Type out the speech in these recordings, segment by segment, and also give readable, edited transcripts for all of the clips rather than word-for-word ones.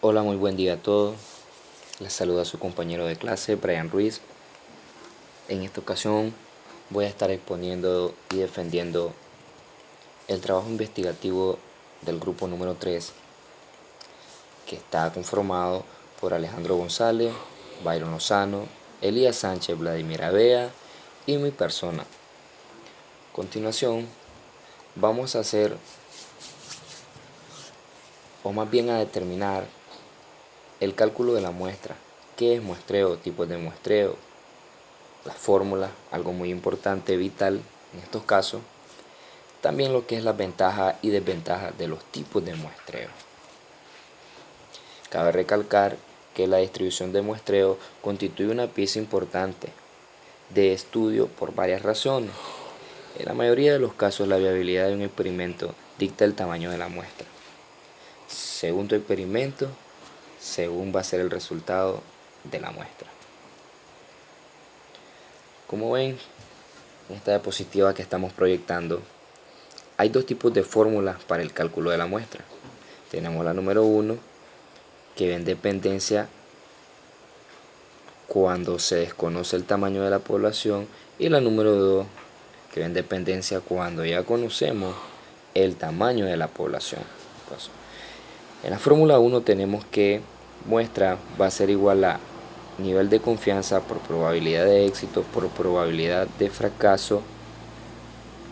Hola, muy buen día a todos. Les saluda su compañero de clase, Brian Ruiz. En esta ocasión voy a estar exponiendo y defendiendo el trabajo investigativo del grupo número 3, que está conformado por Alejandro González, Byron Lozano, Elías Sánchez, Vladimir Avea y mi persona. A continuación, vamos a hacer, o más bien a determinar, el cálculo de la muestra. ¿Qué es muestreo? Tipos de muestreo, las fórmulas, algo muy importante, vital en estos casos. También lo que es las ventajas y desventajas de los tipos de muestreo. Cabe recalcar que la distribución de muestreo constituye una pieza importante de estudio por varias razones. En la mayoría de los casos, la viabilidad de un experimento dicta el tamaño de la muestra. Según tu experimento, según va a ser el resultado de la muestra. Como ven, en esta diapositiva que estamos proyectando, hay dos tipos de fórmulas para el cálculo de la muestra. Tenemos la número 1, que ve en dependencia cuando se desconoce el tamaño de la población, y la número 2, que ve en dependencia cuando ya conocemos el tamaño de la población. Entonces, en la fórmula 1 tenemos que muestra va a ser igual a nivel de confianza por probabilidad de éxito por probabilidad de fracaso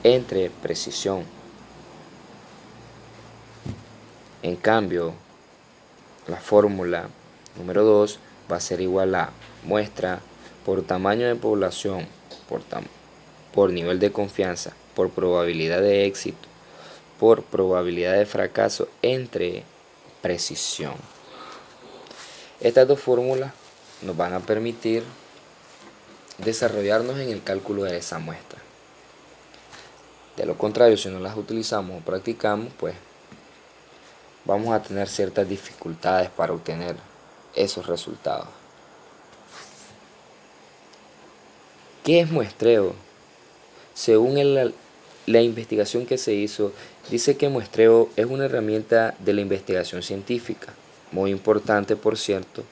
entre precisión. En cambio, la fórmula número 2 va a ser igual a muestra por tamaño de población por nivel de confianza por probabilidad de éxito por probabilidad de fracaso entre precisión. Estas dos fórmulas nos van a permitir desarrollarnos en el cálculo de esa muestra. De lo contrario, si no las utilizamos o practicamos, pues vamos a tener ciertas dificultades para obtener esos resultados. ¿Qué es muestreo? Según la investigación que se hizo, dice que muestreo es una herramienta de la investigación científica, muy importante por cierto.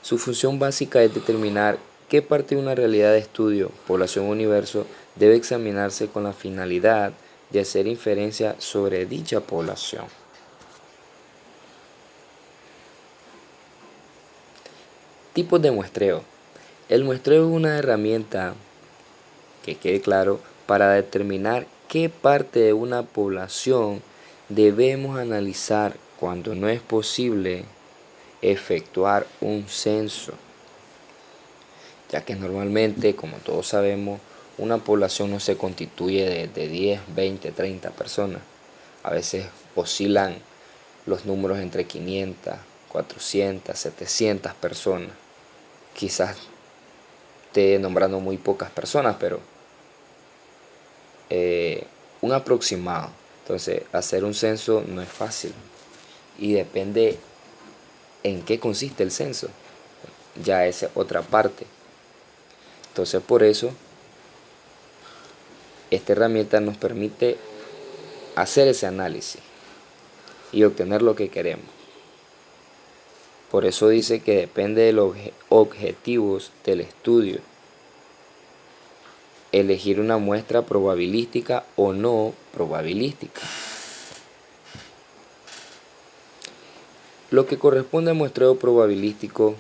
Su función básica es determinar qué parte de una realidad de estudio, población o universo, debe examinarse con la finalidad de hacer inferencia sobre dicha población. Tipos de muestreo. El muestreo es una herramienta, que quede claro, para determinar qué parte de una población debemos analizar cuando no es posible efectuar un censo, ya que normalmente, como todos sabemos, una población no se constituye de 10, 20, 30 personas. A veces oscilan los números entre 500, 400, 700 personas. Quizás esté nombrando muy pocas personas, pero un aproximado. Entonces, hacer un censo no es fácil y depende en qué consiste el censo. Ya es otra parte. Entonces, por eso, esta herramienta nos permite hacer ese análisis y obtener lo que queremos. Por eso dice que depende de los objetivos del estudio, elegir una muestra probabilística o no probabilística. Lo que corresponde al muestreo probabilístico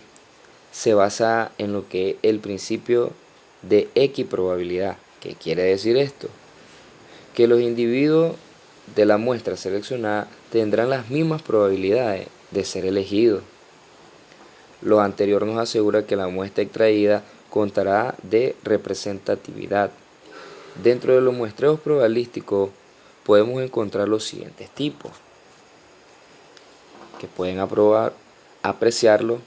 se basa en lo que es el principio de equiprobabilidad. ¿Qué quiere decir esto? Que los individuos de la muestra seleccionada tendrán las mismas probabilidades de ser elegidos. Lo anterior nos asegura que la muestra extraída contará de representatividad. Dentro de los muestreos probabilísticos podemos encontrar los siguientes tipos, que pueden apreciarlo.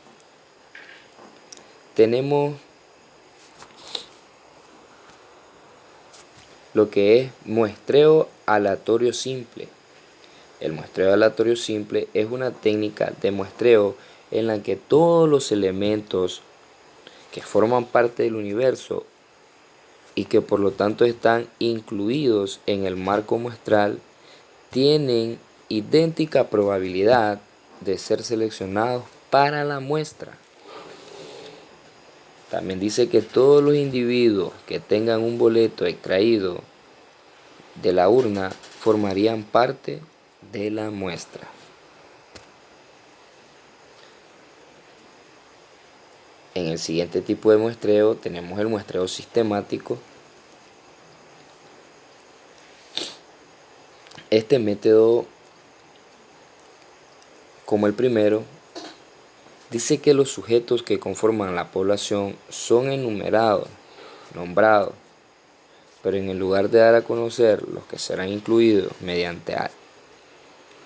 Tenemos lo que es muestreo aleatorio simple. El muestreo aleatorio simple es una técnica de muestreo en la que todos los elementos que forman parte del universo y que por lo tanto están incluidos en el marco muestral tienen idéntica probabilidad de ser seleccionados para la muestra. También dice que todos los individuos que tengan un boleto extraído de la urna formarían parte de la muestra. En el siguiente tipo de muestreo tenemos el muestreo sistemático. Este método, como el primero, dice que los sujetos que conforman la población son enumerados, nombrados, pero en el lugar de dar a conocer los que serán incluidos mediante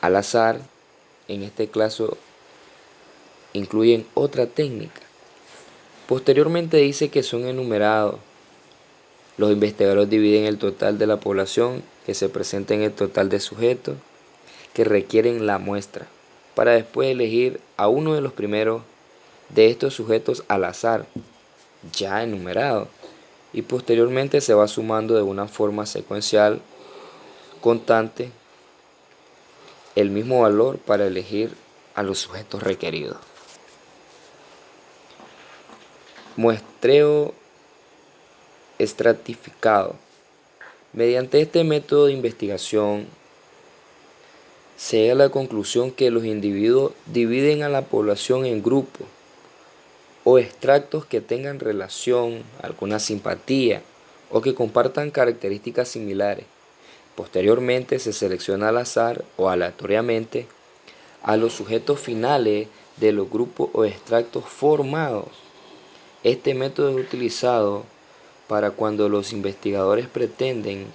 al azar, en este caso incluyen otra técnica. Posteriormente dice que son enumerados. Los investigadores dividen el total de la población que se presenta en el total de sujetos que requieren la muestra, para después elegir a uno de los primeros de estos sujetos al azar, ya enumerado, y posteriormente se va sumando de una forma secuencial constante el mismo valor para elegir a los sujetos requeridos. Muestreo estratificado. Mediante este método de investigación se llega a la conclusión que los individuos dividen a la población en grupos o extractos que tengan relación, alguna simpatía o que compartan características similares. Posteriormente se selecciona al azar o aleatoriamente a los sujetos finales de los grupos o extractos formados. Este método es utilizado para cuando los investigadores pretenden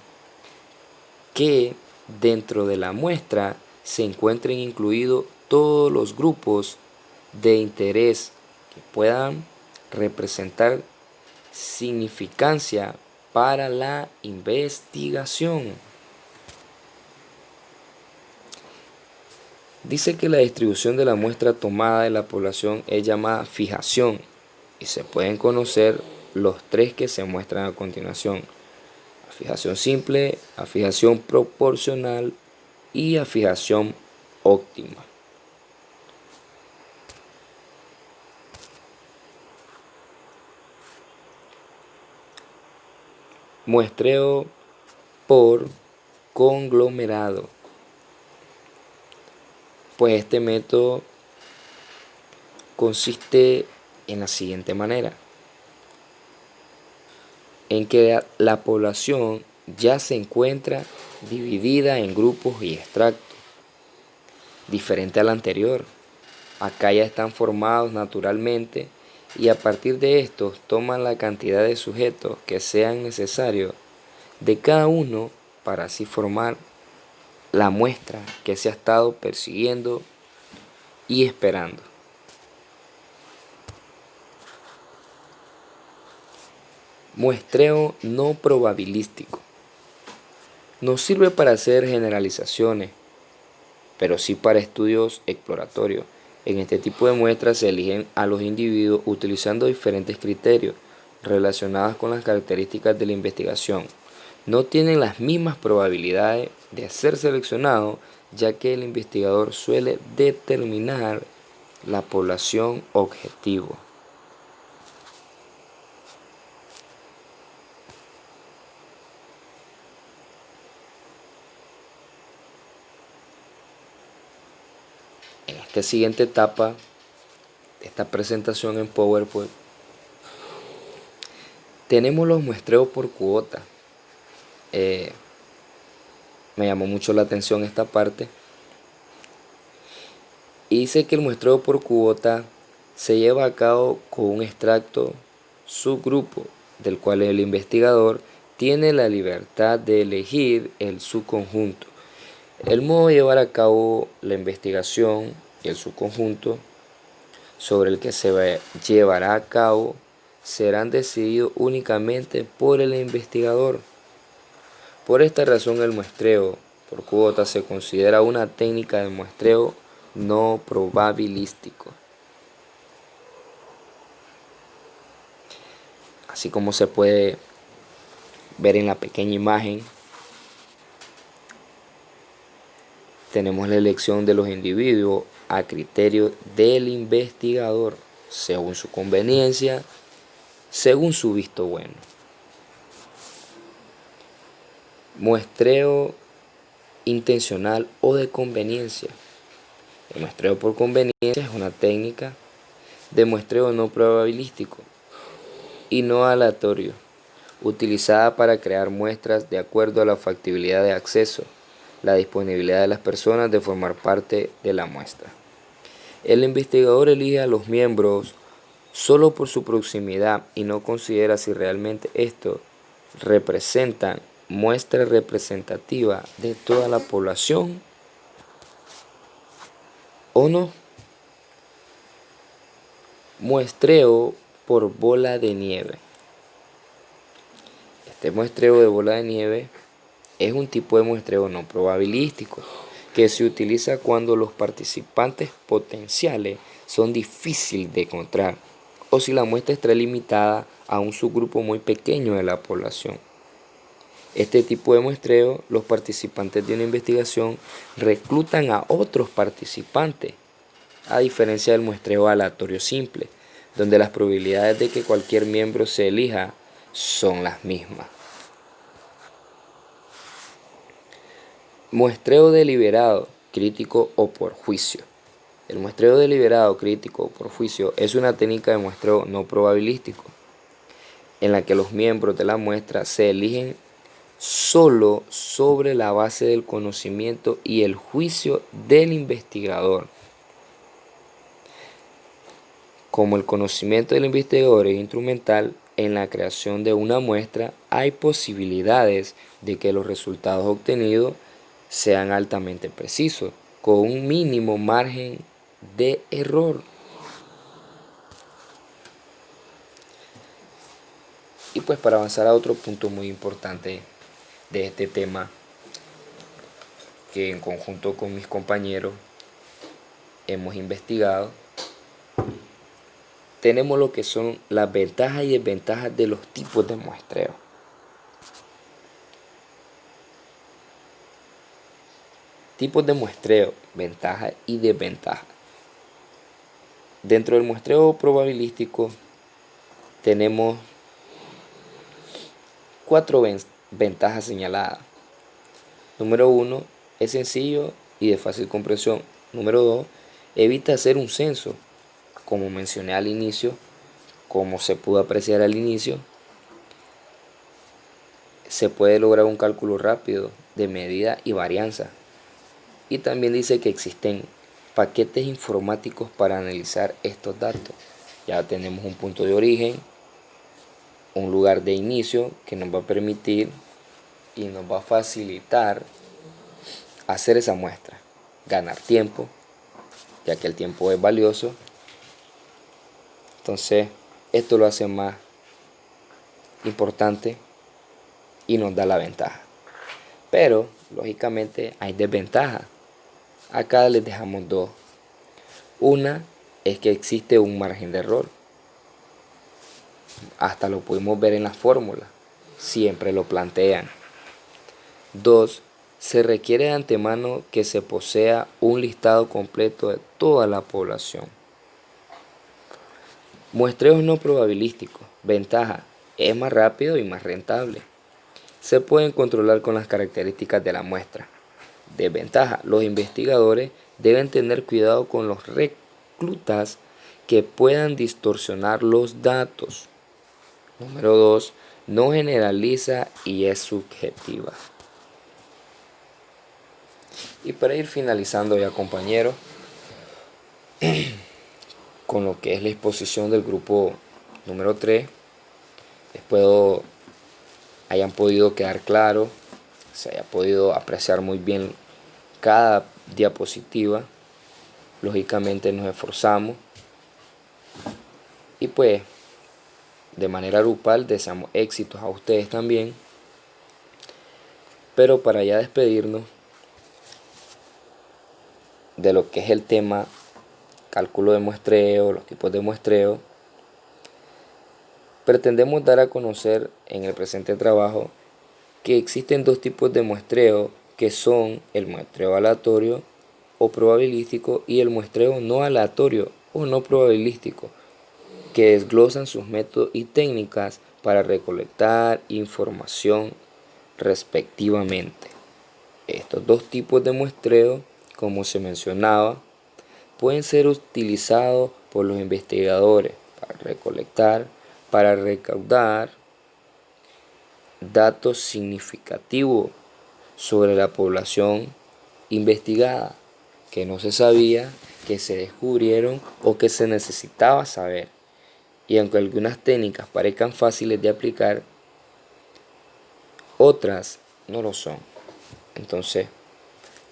que dentro de la muestra se encuentren incluidos todos los grupos de interés que puedan representar significancia para la investigación. Dice que la distribución de la muestra tomada de la población es llamada fijación y se pueden conocer los tres que se muestran a continuación: fijación simple, fijación proporcional y fijación óptima. Muestreo por conglomerado. Pues este método consiste en la siguiente manera: en que la población ya se encuentra dividida en grupos y extractos, diferente al anterior. Acá ya están formados naturalmente y a partir de estos toman la cantidad de sujetos que sean necesarios de cada uno para así formar la muestra que se ha estado persiguiendo y esperando. Muestreo no probabilístico. No sirve para hacer generalizaciones, pero sí para estudios exploratorios. En este tipo de muestras se eligen a los individuos utilizando diferentes criterios relacionados con las características de la investigación. No tienen las mismas probabilidades de ser seleccionados, ya que el investigador suele determinar la población objetivo. En esta siguiente etapa de esta presentación en PowerPoint tenemos los muestreos por cuota. Me llamó mucho la atención esta parte. Y dice que el muestreo por cuota se lleva a cabo con un extracto subgrupo, del cual el investigador tiene la libertad de elegir el subconjunto. El modo de llevar a cabo la investigación y el subconjunto sobre el que se llevará a cabo serán decididos únicamente por el investigador. Por esta razón, el muestreo por cuota se considera una técnica de muestreo no probabilístico. Así como se puede ver en la pequeña imagen, tenemos la elección de los individuos a criterio del investigador, según su conveniencia, según su visto bueno. Muestreo intencional o de conveniencia. El muestreo por conveniencia es una técnica de muestreo no probabilístico y no aleatorio, utilizada para crear muestras de acuerdo a la factibilidad de acceso, la disponibilidad de las personas de formar parte de la muestra. El investigador elige a los miembros solo por su proximidad y no considera si realmente estos representan muestra representativa de toda la población o no. Muestreo por bola de nieve. Este muestreo de bola de nieve es un tipo de muestreo no probabilístico que se utiliza cuando los participantes potenciales son difíciles de encontrar o si la muestra está limitada a un subgrupo muy pequeño de la población. Este tipo de muestreo, los participantes de una investigación reclutan a otros participantes, a diferencia del muestreo aleatorio simple, donde las probabilidades de que cualquier miembro se elija son las mismas. Muestreo deliberado, crítico o por juicio. El muestreo deliberado, crítico o por juicio es una técnica de muestreo no probabilístico, en la que los miembros de la muestra se eligen solo sobre la base del conocimiento y el juicio del investigador. Como el conocimiento del investigador es instrumental en la creación de una muestra, hay posibilidades de que los resultados obtenidos sean altamente precisos, con un mínimo margen de error. Y pues para avanzar a otro punto muy importante de este tema, que en conjunto con mis compañeros hemos investigado, tenemos lo que son las ventajas y desventajas de los tipos de muestreo. Tipos de muestreo, ventajas y desventajas. Dentro del muestreo probabilístico tenemos 4 ventajas señaladas. Número 1, es sencillo y de fácil comprensión. Número 2, evita hacer un censo. Como mencioné al inicio, como se pudo apreciar al inicio, se puede lograr un cálculo rápido de medida y varianza. Y también dice que existen paquetes informáticos para analizar estos datos. Ya tenemos un punto de origen, un lugar de inicio que nos va a permitir y nos va a facilitar hacer esa muestra, ganar tiempo, ya que el tiempo es valioso. Entonces, esto lo hace más importante y nos da la ventaja. Pero, lógicamente, hay desventajas. Acá les dejamos dos. Una es que existe un margen de error. Hasta lo pudimos ver en la fórmula. Siempre lo plantean. 2. Se requiere de antemano que se posea un listado completo de toda la población. Muestreos no probabilísticos. Ventaja: es más rápido y más rentable. Se pueden controlar con las características de la muestra. Desventaja: los investigadores deben tener cuidado con los reclutas que puedan distorsionar los datos. Número 2. No generaliza y es subjetiva. Y para ir finalizando ya, compañeros, con lo que es la exposición del grupo número 3, espero hayan podido quedar claro, se haya podido apreciar muy bien cada diapositiva. Lógicamente nos esforzamos y pues de manera grupal deseamos éxitos a ustedes también. Pero para ya despedirnos de lo que es el tema cálculo de muestreo, los tipos de muestreo, pretendemos dar a conocer en el presente trabajo que existen dos tipos de muestreo que son el muestreo aleatorio o probabilístico y el muestreo no aleatorio o no probabilístico, que desglosan sus métodos y técnicas para recolectar información respectivamente. Estos dos tipos de muestreo, como se mencionaba, pueden ser utilizados por los investigadores para recaudar datos significativos sobre la población investigada, que no se sabía, que se descubrieron o que se necesitaba saber. Y aunque algunas técnicas parezcan fáciles de aplicar, otras no lo son. Entonces,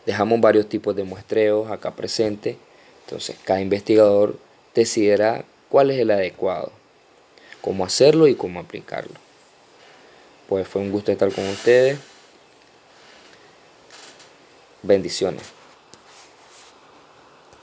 dejamos varios tipos de muestreos acá presentes. Entonces, cada investigador decidirá cuál es el adecuado, cómo hacerlo y cómo aplicarlo. Pues fue un gusto estar con ustedes. Bendiciones.